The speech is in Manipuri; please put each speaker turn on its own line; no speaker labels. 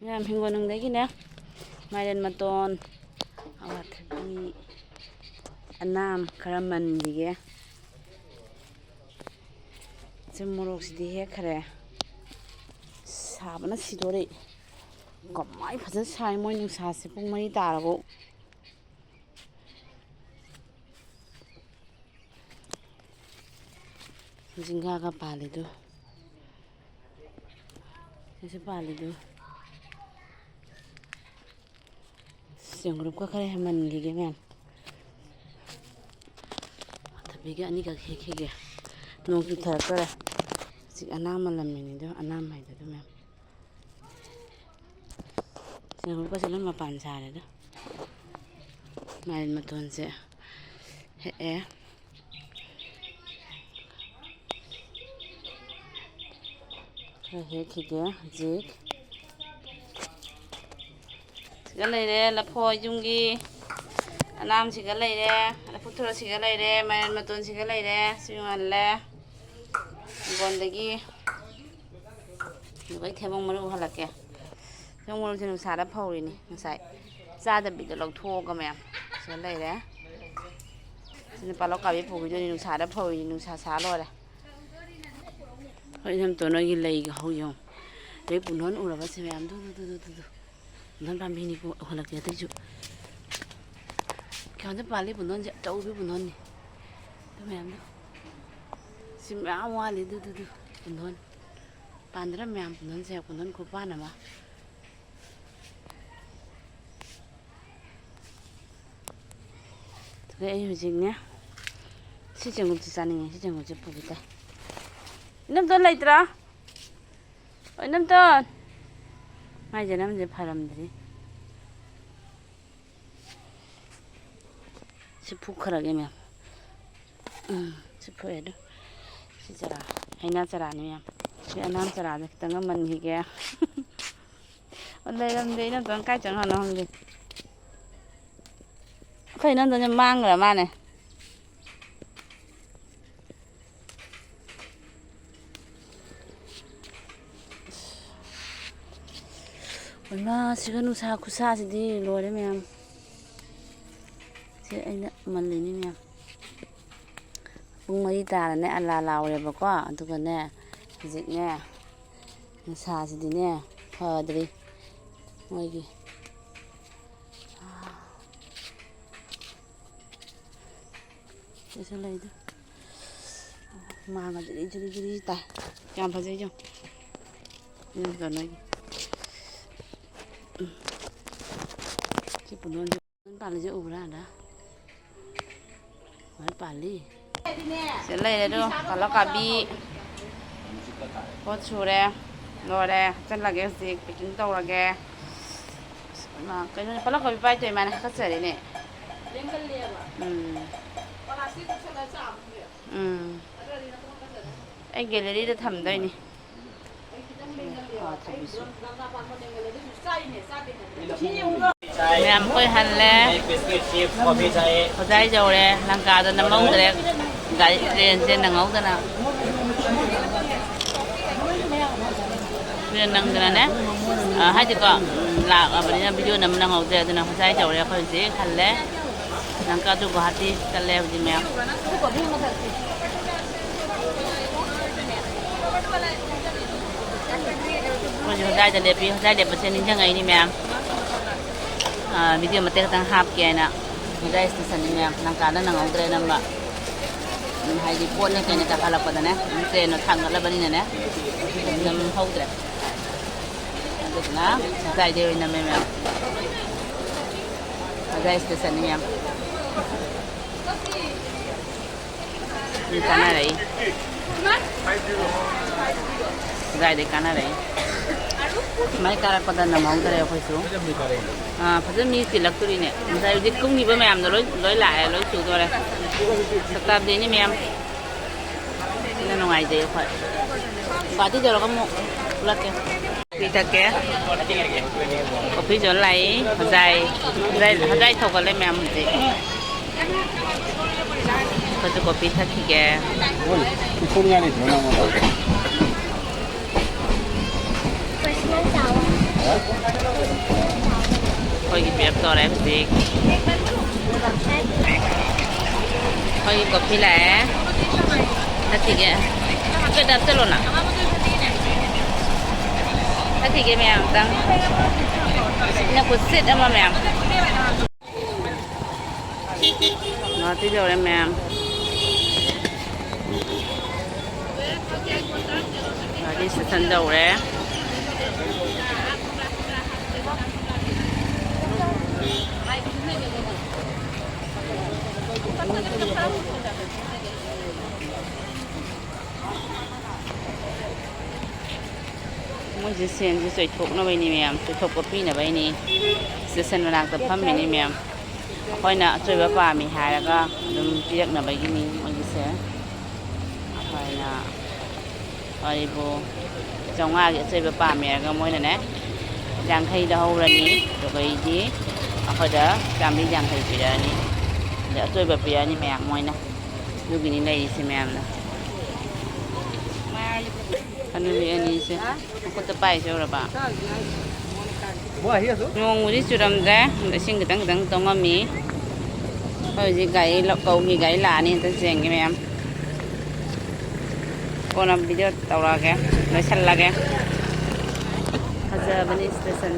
ꯌꯥꯝ hingoldagi mairen maton awathagi anam khara mandige morok sidi hekhare sabana sidore kamai faja sai moi nungsa se pung mari tarabo jinga palidu ese palidu grup ka khare man gige men tabiga ani ka heke nong tu thar kare sik anam lamini do anam hai do men grup ka selan mapan sare do main maton se he heke jik siga leire lapho jungi anam siga leire puthura siga leire mayan maton siga leire simanle hingoldagi dugai thebong maru halake thebong maru sinu sara phaurini ngasai chada bida lawthoga mayam siga leire sinu palok kabi phugi ni sara phauri nu sa sa lore hoi nam to nogi leiga hoyo re punon uraba se mayam du non pambini ko halake taju kanda pali punon ja taubi punon ni to mayam do sim wali du punon pandra mayam punon se punon ko panama to ai hujing ne si jengul ti sani si jengul je pugita nam ton laitra oi nam ton mai janam je pharamdri si phukharage me si phoedo si jara haina jara ni me si anam jara de tanga man hi ge onlai ram de na ton kai chang hana hong de khoi nan ton mang ra ma ne Wala siga nusa khusa sidi lore mayam se aina manlini mayam pung mari tarane ala laure bako aduga ne hijik ne nusa sidi ne phadri moigi ese leidu manga jiri ta yam phajai jo ni to nogi punon pali je ubra da mai pali se leire do palok kabi pot chure lore chan lage sik picking tawrage ma kaino palok kabi pai toy mane khachari ne ai gallery da thamdai ni Mẹ coi hành lẽ có dây dầu đây lăng cá đó nằm mông đấy gãy lên trên nắng ống đó nào lên nắng đó nè hai chị con là ở bên này video nằm nắng ống đấy đó có dây dầu đây có gì hành lẽ lăng cá tu Guwahati cái lẽ gì mẹ có gì dây đẹp đi dây đẹp bên trên ngày đi mẹ video mate katang hap kaya na guys sa niya nang kada nang ogre namba hay di po na kaya nakakala pa na nte no thang la bani na nam hogre andit na dai de na me guys sa niya ni kana rai dai de kana rai mai kara pada na mau dare khoi su phajam mi tilak turi ne dai di kung ni ba mayam no loi lại loi su dore saktab de ni mayam na no ngai de khoi ba ti jor ka mo lak ke ti ta ke coffee jor lai dai thau ka le mayam ji ko to coffee thak ki ke không nghe này nó Thôi cái bếp to đấy gì thôi có phi lẻ thật thì cái đập cho luôn à thật thì cái mèo tăng nó có xịt mà mèo nó tí rồi em mèo đi sân đầu đấy muốn chỉ xem chỉ soi thuốc nó vậy nè mẹ soi thuốc copy nó vậy nè chỉ xem nó đang tập phẩm vậy nè mẹ coi nè chơi bà mình hài là có đừng tiếc nó vậy cái nè muốn chỉ xem coi nè coi bố trong ai chơi bà mẹ có mỗi này nè đang thay đâu rồi nè rồi cái gì coi đó làm đi đang thay gì đó nè để chơi bà nè mẹ mỗi nè lúc này đây xem mẹ nè ano ini sih aku tepai sih ba ngong udi suram da sing gedang tongami rồi gì gai lọc cầu mi gai là ni ta seng cái em con video tàu ra cái nó săn la cái bây giờ bên station